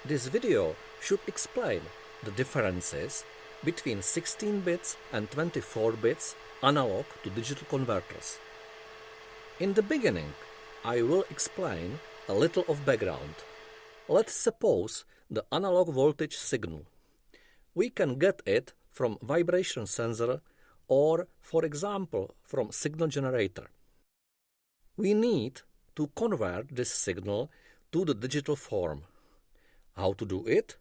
This video should explain the differences between 16 bits and 24 bits analog to digital converters. In the beginning, I will explain a little of background. Let's suppose the analog voltage signal. We can get it from vibration sensor or, for example, from signal generator. We need to convert this signal to the digital form. How to do it?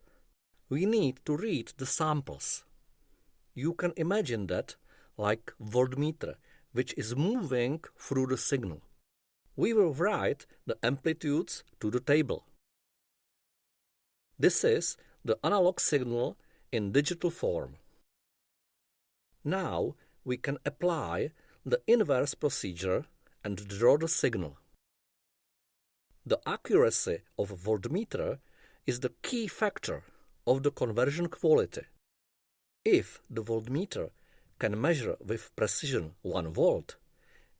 We need to read the samples. You can imagine that like voltmeter, which is moving through the signal. We will write the amplitudes to the table. This is the analog signal in digital form. Now we can apply the inverse procedure and draw the signal. The accuracy of a voltmeter is the key factor of the conversion quality. If the voltmeter can measure with precision 1 volt,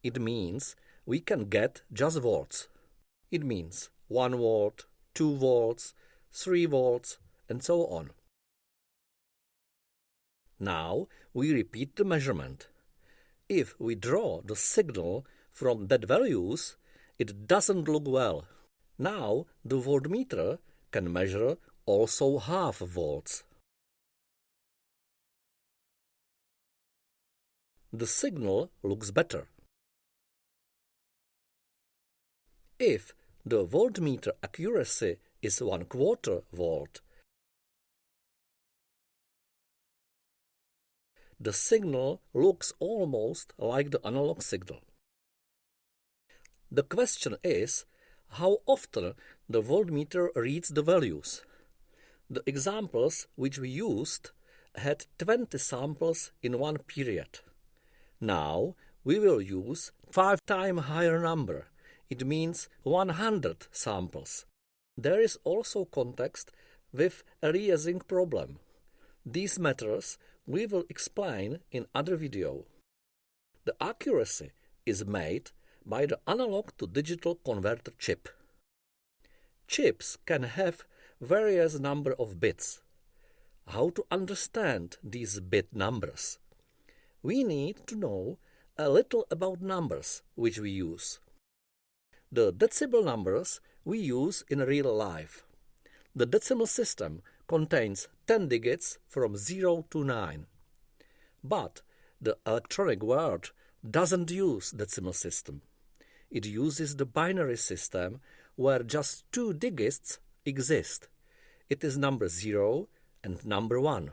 it means we can get just volts. It means 1 volt, 2 volts, 3 volts, and so on. Now we repeat the measurement. If we draw the signal from that values, it doesn't look well. Now the voltmeter can measure also half volts. The signal looks better. If the voltmeter accuracy is 1/4 volt, the signal looks almost like the analog signal. The question is how often the voltmeter reads the values. The examples which we used had 20 samples in one period. Now we will use 5 times higher number. It means 100 samples. There is also context with aliasing problem. These matters we will explain in other video. The accuracy is made by the analog to digital converter chip. Chips can have various number of bits. How to understand these bit numbers? We need to know a little about numbers which we use. The decimal numbers we use in real life. The decimal system contains 10 digits from 0 to 9. But the electronic world doesn't use decimal system. It uses the binary system where just 2 digits exist. It is number 0 and number 1.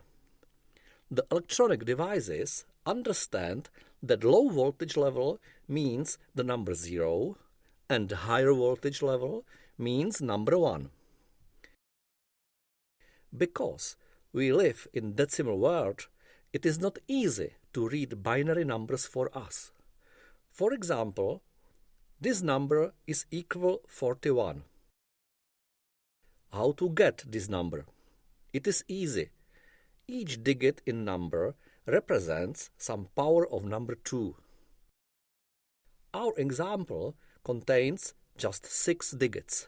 The electronic devices understand that low voltage level means the number 0 and higher voltage level means number 1. Because we live in decimal world, it is not easy to read binary numbers for us. For example, this number is equal 41. How to get this number? It is easy. Each digit in number represents some power of number 2. Our example contains just 6 digits.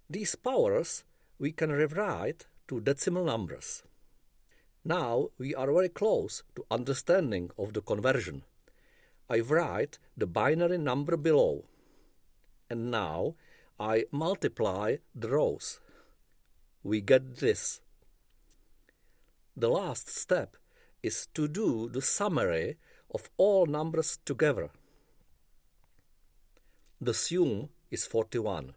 These powers we can rewrite to decimal numbers. Now we are very close to understanding of the conversion. I write the binary number below. And now I multiply the rows. We get this. The last step is to do the summary of all numbers together. The sum is 41.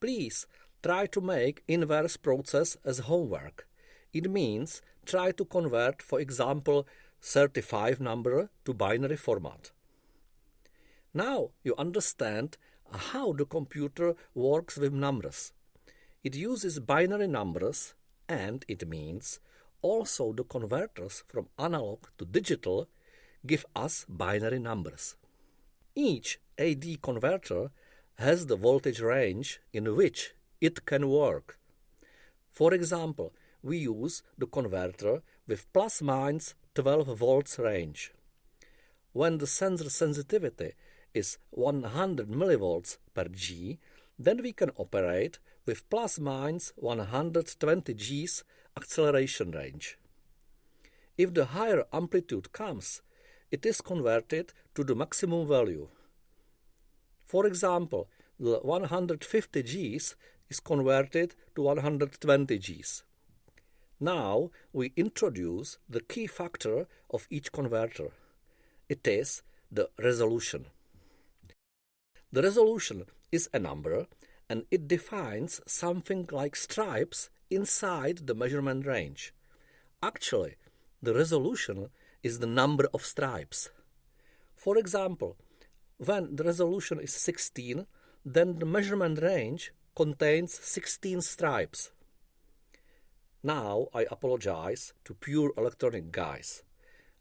Please try to make inverse process as homework. It means try to convert, for example, 35 number to binary format. Now you understand how the computer works with numbers. It uses binary numbers and it means also the converters from analog to digital give us binary numbers. Each AD converter has the voltage range in which it can work. For example, we use the converter with plus-minus 12 volts range. When the sensor sensitivity is 100 millivolts per G, then we can operate with plus minus 120 Gs acceleration range. If the higher amplitude comes, it is converted to the maximum value. For example, the 150 Gs is converted to 120 Gs. Now we introduce the key factor of each converter. It is the resolution. The resolution is a number, and it defines something like stripes inside the measurement range. Actually, the resolution is the number of stripes. For example, when the resolution is 16, then the measurement range contains 16 stripes. Now I apologize to pure electronic guys.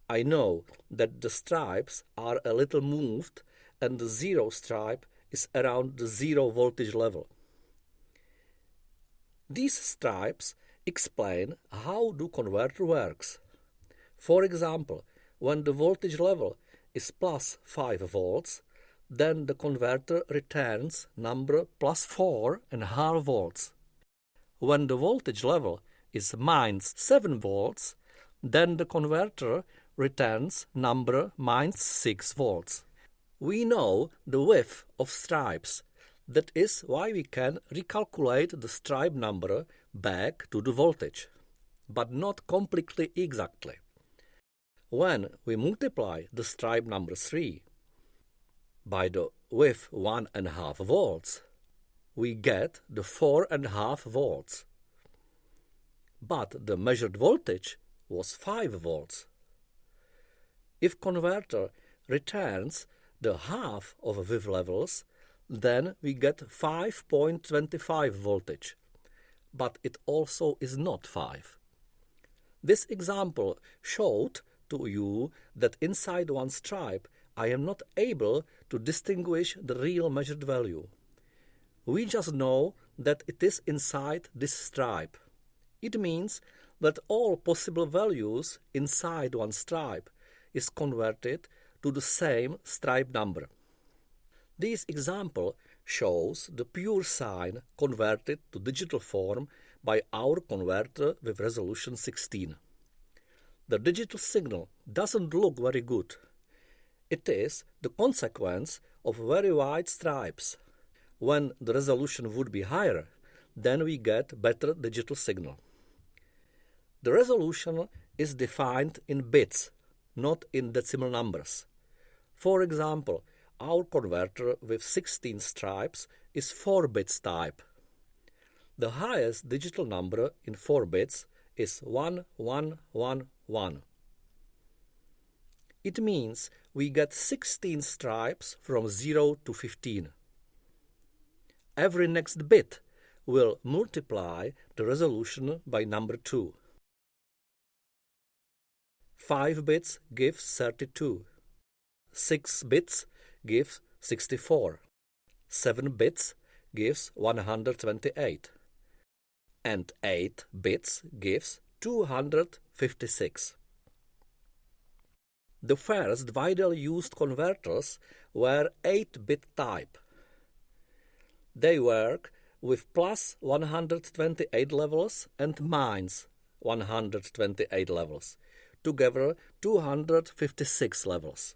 I know that the stripes are a little moved and the zero stripe is around the 0 voltage level. These stripes explain how the converter works. For example, when the voltage level is plus 5 volts, then the converter returns number plus 4.5 volts. When the voltage level is minus 7 volts, then the converter returns number minus 6 volts. We know the width of stripes. That is why we can recalculate the stripe number back to the voltage, but not completely exactly. When we multiply the stripe number 3 by the width 1.5 volts, we get the 4.5 volts. But the measured voltage was 5 volts. If converter returns the half of width levels, then we get 5.25 voltage, but it also is not 5. This example showed to you that inside one stripe I am not able to distinguish the real measured value. We just know that it is inside this stripe. It means that all possible values inside one stripe is converted to the same stripe number. This example shows the pure sign converted to digital form by our converter with resolution 16. The digital signal doesn't look very good. It is the consequence of very wide stripes. When the resolution would be higher, then we get better digital signal. The resolution is defined in bits, not in decimal numbers. For example, our converter with 16 stripes is 4 bits type. The highest digital number in 4 bits is 1111. It means we get 16 stripes from 0 to 15. Every next bit will multiply the resolution by number 2. 5 bits gives 32. 6 bits gives 64. 7 bits gives 128. And 8 bits gives 256. The first widely used converters were 8-bit type. They work with plus 128 levels and minus 128 levels, together 256 levels.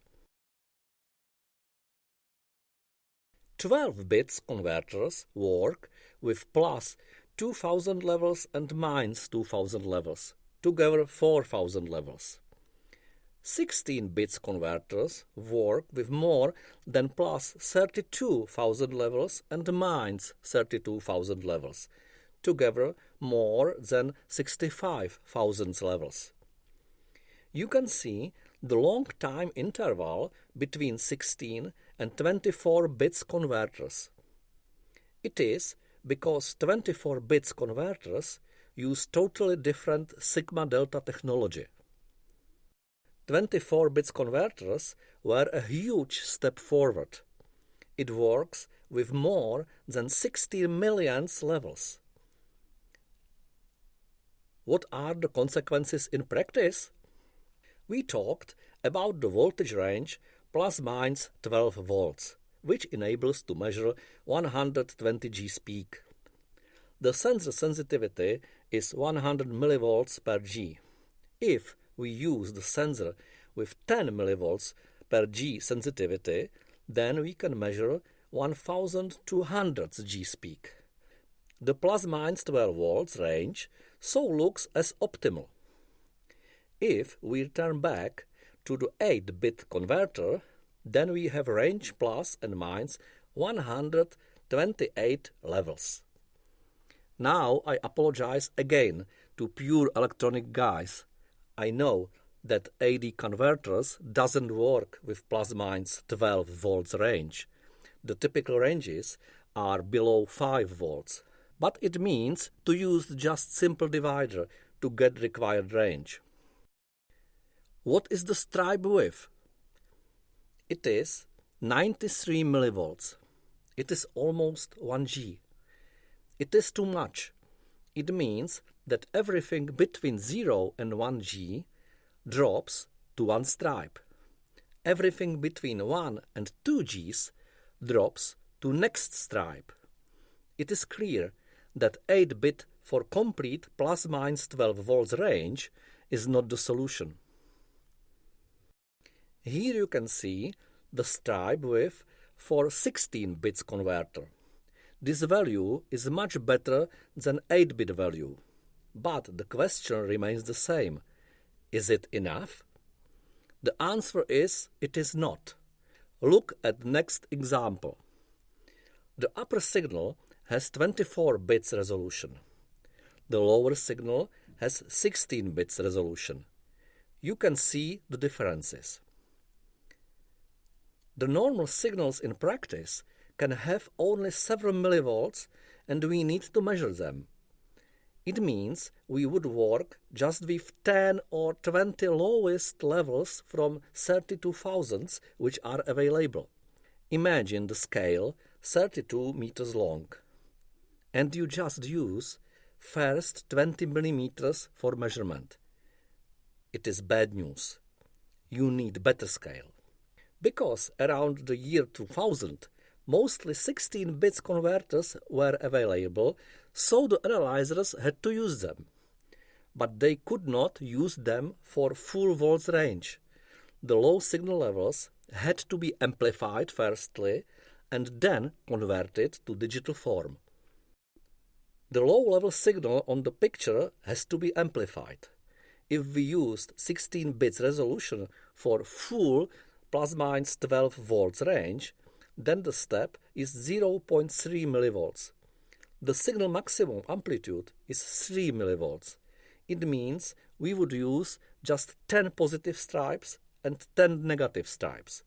12-bit converters work with plus 2000 levels and minus 2000 levels, together 4000 levels. 16-bit converters work with more than plus 32,000 levels and minus 32,000 levels, together more than 65,000 levels. You can see the long time interval between 16 and 24-bit converters. It is because 24-bit converters use totally different sigma-delta technology. 24-bit converters were a huge step forward. It works with more than 16 million levels. What are the consequences in practice? We talked about the voltage range plus minus 12 volts, which enables to measure 120 Gs peak. The sensor sensitivity is 100 mV per G. If we use the sensor with 10 mV per G sensitivity, then we can measure 1200 G's peak. The ±12 volts range so looks as optimal. If we return back to the 8-bit converter, then we have range plus and minus 128 levels. Now I apologize again to pure electronic guys. I know that AD converters doesn't work with ±12 volts range. The typical ranges are below 5 volts, but it means to use just simple divider to get required range. What is the stripe width? It is 93 millivolts. It is almost 1 G. It is too much. It means that everything between 0 and 1 G drops to 1 stripe. Everything between 1 and 2 Gs drops to next stripe. It is clear that 8-bit for complete ±12 volts range is not the solution. Here you can see the stripe width for 16 bits converter. This value is much better than 8-bit value, but the question remains the same. Is it enough? The answer is it is not. Look at the next example. The upper signal has 24 bits resolution. The lower signal has 16 bits resolution. You can see the differences. The normal signals in practice can have only several millivolts and we need to measure them. It means we would work just with 10 or 20 lowest levels from 32 thousandths which are available. Imagine the scale 32 meters long, and you just use first 20 millimeters for measurement. It is bad news. You need better scale. Because around the year 2000, mostly 16 bits converters were available, so the analyzers had to use them. But they could not use them for full volts range. The low signal levels had to be amplified firstly and then converted to digital form. The low-level signal on the picture has to be amplified. If we used 16 bits resolution for full ±12 volts range, then the step is 0.3 millivolts. The signal maximum amplitude is 3 millivolts. It means we would use just 10 positive stripes and 10 negative stripes.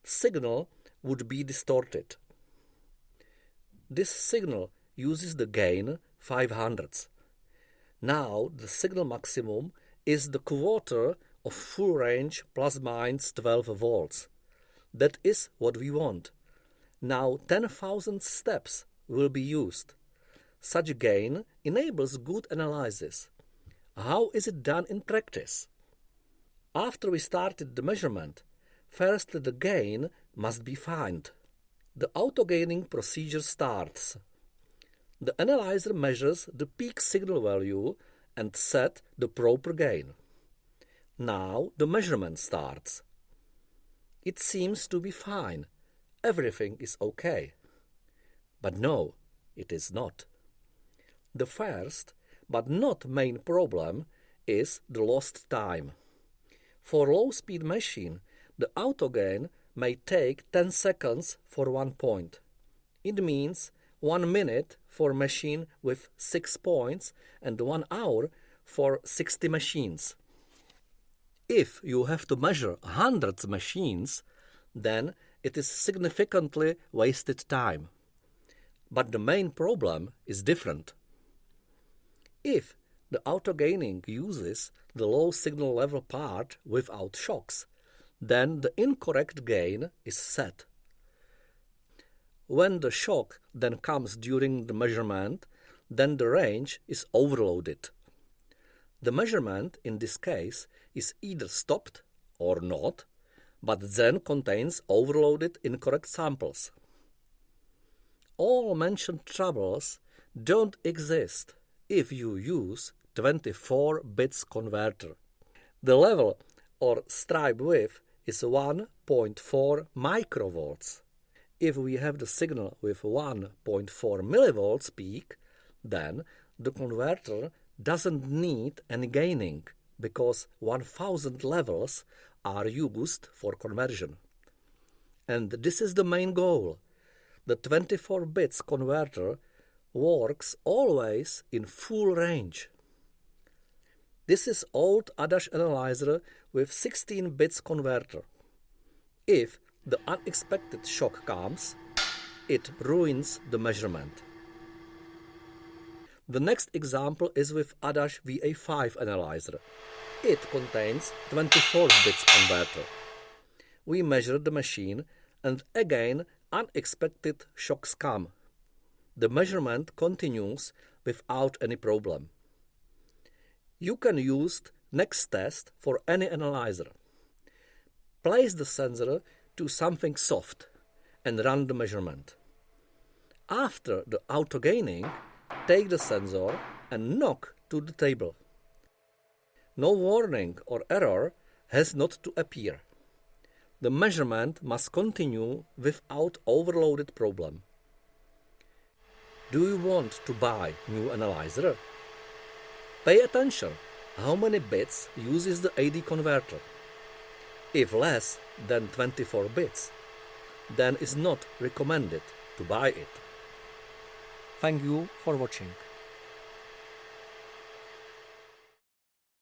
Signal would be distorted. This signal uses the gain 500ths. Now the signal maximum is the quarter of full range ±12 volts. That is what we want. Now 10,000 steps will be used. Such gain enables good analysis. How is it done in practice? After we started the measurement, first the gain must be found. The auto-gaining procedure starts. The analyzer measures the peak signal value and set the proper gain. Now the measurement starts. It seems to be fine. Everything is okay. But no, it is not. The first, but not main problem, is the lost time. For low-speed machine, the auto-gain may take 10 seconds for 1 point. It means 1 minute for machine with 6 points and 1 hour for 60 machines. If you have to measure hundreds of machines, then it is significantly wasted time. But the main problem is different. If the auto-gaining uses the low signal level part without shocks, then the incorrect gain is set. When the shock then comes during the measurement, then the range is overloaded. The measurement in this case is either stopped or not, but then contains overloaded incorrect samples. All mentioned troubles don't exist if you use 24 bits converter. The level or stripe width is 1.4 microvolts. If we have the signal with 1.4 millivolts peak, then the converter doesn't need any gaining because 1000 levels are used for conversion. And this is the main goal. The 24 bits converter works always in full range. This is old ADAS analyzer with 16 bits converter. If the unexpected shock comes, it ruins the measurement. The next example is with ADAS VA5 analyzer. It contains 24 bits converter. We measure the machine and again unexpected shocks come. The measurement continues without any problem. You can use next test for any analyzer. Place the sensor to something soft and run the measurement. After the auto-gaining, take the sensor and knock to the table. No warning or error has not to appear. The measurement must continue without overloaded problem. Do you want to buy new analyzer? Pay attention how many bits uses the AD converter. If less than 24 bits, then it's not recommended to buy it. Thank you for watching.